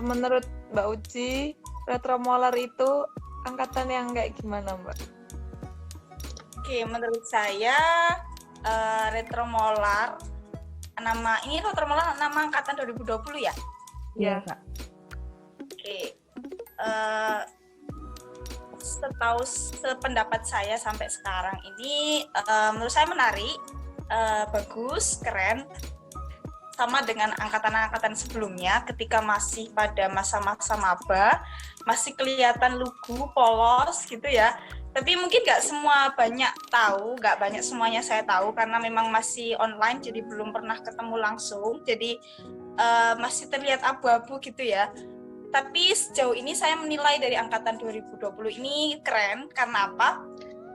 menurut Mbak Uci, retromolar itu angkatan yang kayak gimana, Mbak? Oke, menurut saya retromolar retromolar nama angkatan 2020 ya? Iya, Kak. Oke. Sependapat saya sampai sekarang ini menurut saya menarik, bagus, keren, sama dengan angkatan-angkatan sebelumnya ketika masih pada masa-masa maba, masih kelihatan lugu, polos gitu ya. Tapi mungkin nggak banyak semuanya saya tahu karena memang masih online, jadi belum pernah ketemu langsung, jadi masih terlihat abu-abu gitu ya. Tapi sejauh ini saya menilai dari angkatan 2020 ini keren, karena apa?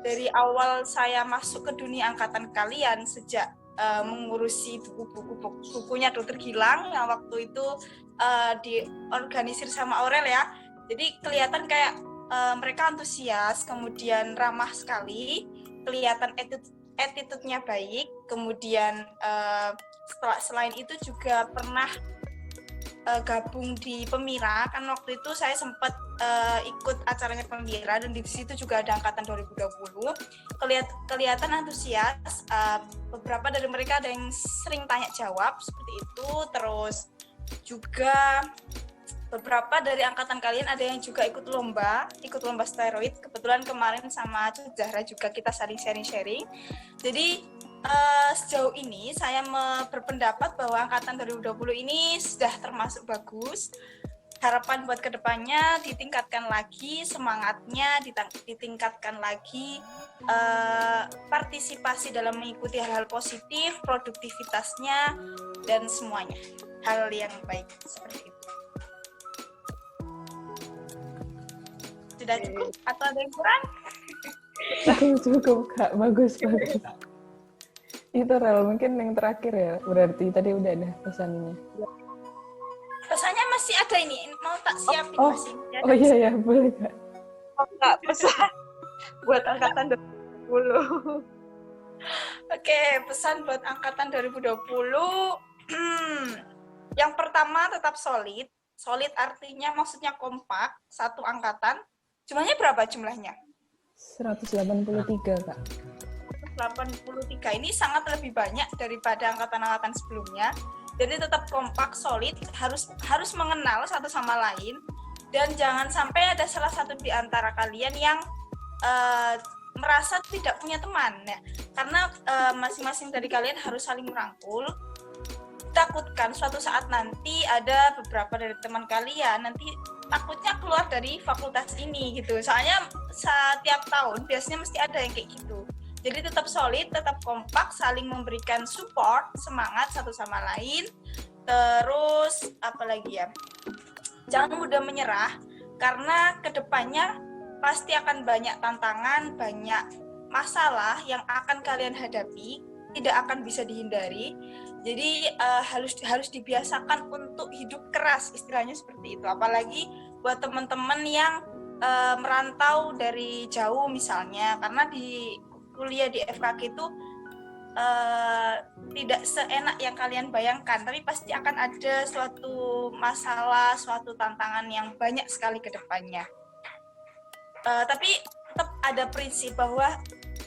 Dari awal saya masuk ke dunia angkatan kalian, sejak mengurusi bukunya Dr. Gilang yang waktu itu diorganisir sama Aurel ya. Jadi kelihatan kayak mereka antusias, kemudian ramah sekali, kelihatan attitude-nya baik, kemudian selain itu juga pernah gabung di Pemira, kan waktu itu saya sempat ikut acaranya Pemira dan di situ juga ada angkatan 2020. Kelihatan antusias, beberapa dari mereka ada yang sering tanya jawab seperti itu, terus juga beberapa dari angkatan kalian ada yang juga ikut lomba steroid. Kebetulan kemarin sama Zahra juga kita saling sharing. Jadi sejauh ini saya berpendapat bahwa angkatan 2020 ini sudah termasuk bagus. Harapan buat kedepannya ditingkatkan lagi semangatnya, ditingkatkan lagi partisipasi dalam mengikuti hal-hal positif, produktivitasnya, dan semuanya. Hal yang baik seperti itu. Sudah cukup atau ada yang kurang? Cukup Kak, bagus. Itu Rel, mungkin yang terakhir ya, berarti tadi udah ada pesannya. Pesannya masih ada ini, mau tak siapin masih. Oh iya, boleh Kak. Oh, enggak, pesan buat angkatan 2020. Oke, pesan buat angkatan 2020. Yang pertama tetap solid. Solid artinya maksudnya kompak, satu angkatan. Jumlahnya berapa jumlahnya? 183 Kak. 83. Ini sangat lebih banyak daripada angkatan-angkatan sebelumnya. Jadi tetap kompak, solid, harus mengenal satu sama lain, dan jangan sampai ada salah satu di antara kalian yang merasa tidak punya teman ya. Karena masing-masing dari kalian harus saling merangkul. Takutkan suatu saat nanti ada beberapa dari teman kalian nanti takutnya keluar dari fakultas ini gitu. Soalnya setiap tahun biasanya mesti ada yang kayak gitu. Jadi tetap solid, tetap kompak, saling memberikan support, semangat satu sama lain. Terus apa lagi ya? Jangan mudah menyerah, karena kedepannya pasti akan banyak tantangan, banyak masalah yang akan kalian hadapi, tidak akan bisa dihindari. Jadi harus dibiasakan untuk hidup keras, istilahnya seperti itu. Apalagi buat teman-teman yang merantau dari jauh misalnya, karena di kuliah di FKG itu tidak seenak yang kalian bayangkan, tapi pasti akan ada suatu masalah, suatu tantangan yang banyak sekali ke depannya. Tapi tetap ada prinsip bahwa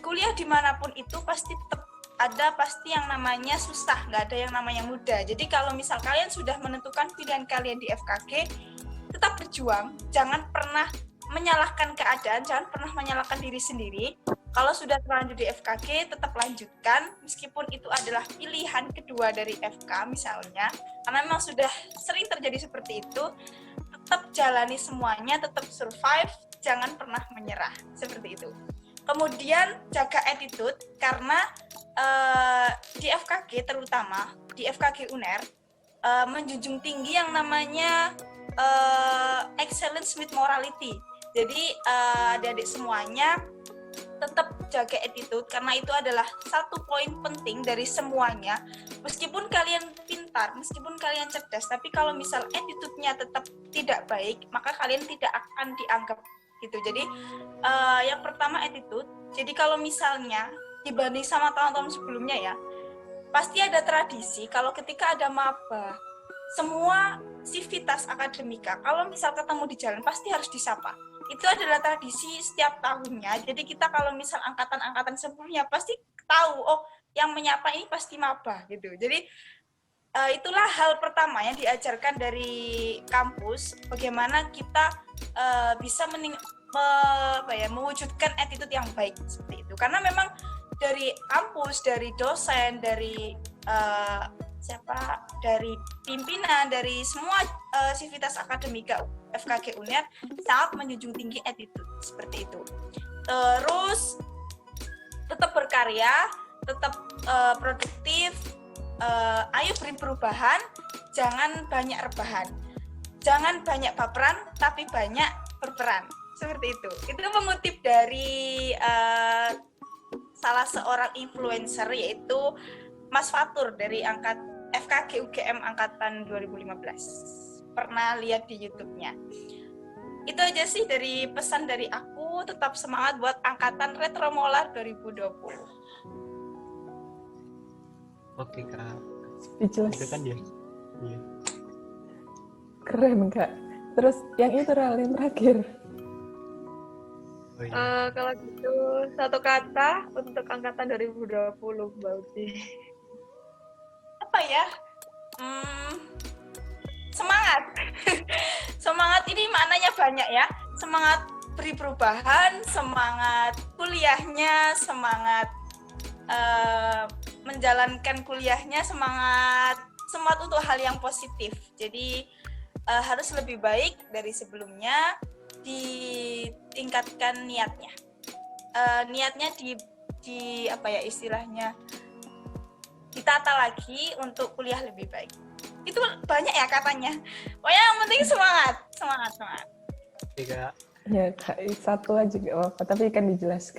kuliah dimanapun itu pasti yang namanya susah, nggak ada yang namanya mudah. Jadi kalau misal kalian sudah menentukan pilihan kalian di FKG, tetap berjuang, jangan pernah menyalahkan keadaan, jangan pernah menyalahkan diri sendiri. Kalau sudah terlanjur di FKG, tetap lanjutkan, meskipun itu adalah pilihan kedua dari FK misalnya, karena memang sudah sering terjadi seperti itu. Tetap jalani semuanya, tetap survive, jangan pernah menyerah, seperti itu. Kemudian jaga attitude, karena di FKG terutama, di FKG UNER, menjunjung tinggi yang namanya excellence with morality. Jadi adik-adik semuanya tetap jaga attitude, karena itu adalah satu poin penting dari semuanya. Meskipun kalian pintar, meskipun kalian cerdas, tapi kalau misal attitude-nya tetap tidak baik, maka kalian tidak akan dianggap gitu. Jadi yang pertama attitude. Jadi kalau misalnya dibanding sama tahun-tahun sebelumnya ya, pasti ada tradisi kalau ketika ada maba semua sivitas akademika kalau misal ketemu di jalan pasti harus disapa. Itu adalah tradisi setiap tahunnya. Jadi kita kalau misal angkatan-angkatan sebelumnya pasti tahu, oh yang menyapa ini pasti maba gitu. Jadi itulah hal pertama yang diajarkan dari kampus, bagaimana kita bisa mewujudkan attitude yang baik seperti itu. Karena memang dari kampus, dari dosen, dari dari pimpinan, dari semua sivitas akademika FKG UNER sangat menjunjung tinggi attitude seperti itu. Terus tetap berkarya, tetap produktif, ayo beri perubahan, jangan banyak rebahan, jangan banyak baperan, tapi banyak berperan. Seperti itu. Itu mengutip dari salah seorang influencer, yaitu Mas Fatur dari FKG UGM angkatan 2015. Pernah lihat di YouTube-nya. Itu aja sih dari pesan dari aku, tetap semangat buat angkatan Retromolar 2020. Oke Kak. Speechless. Itu kan dia. Iya. Keren Kak. Terus yang itu Ral, yang terakhir. Oh, iya. Kalau gitu satu kata untuk angkatan 2020 Mbak Uci. Apa ya? Semangat. Semangat ini maknanya banyak ya. Semangat beri perubahan, semangat kuliahnya, semangat menjalankan kuliahnya, semangat untuk hal yang positif. Jadi harus lebih baik dari sebelumnya, ditingkatkan niatnya. Niatnya di apa ya istilahnya, ditata lagi untuk kuliah lebih baik. Itu banyak ya katanya. Pokoknya yang penting semangat. Oke Kak. Ya Kak, satu aja gak apa-apa, tapi kan dijelaskan.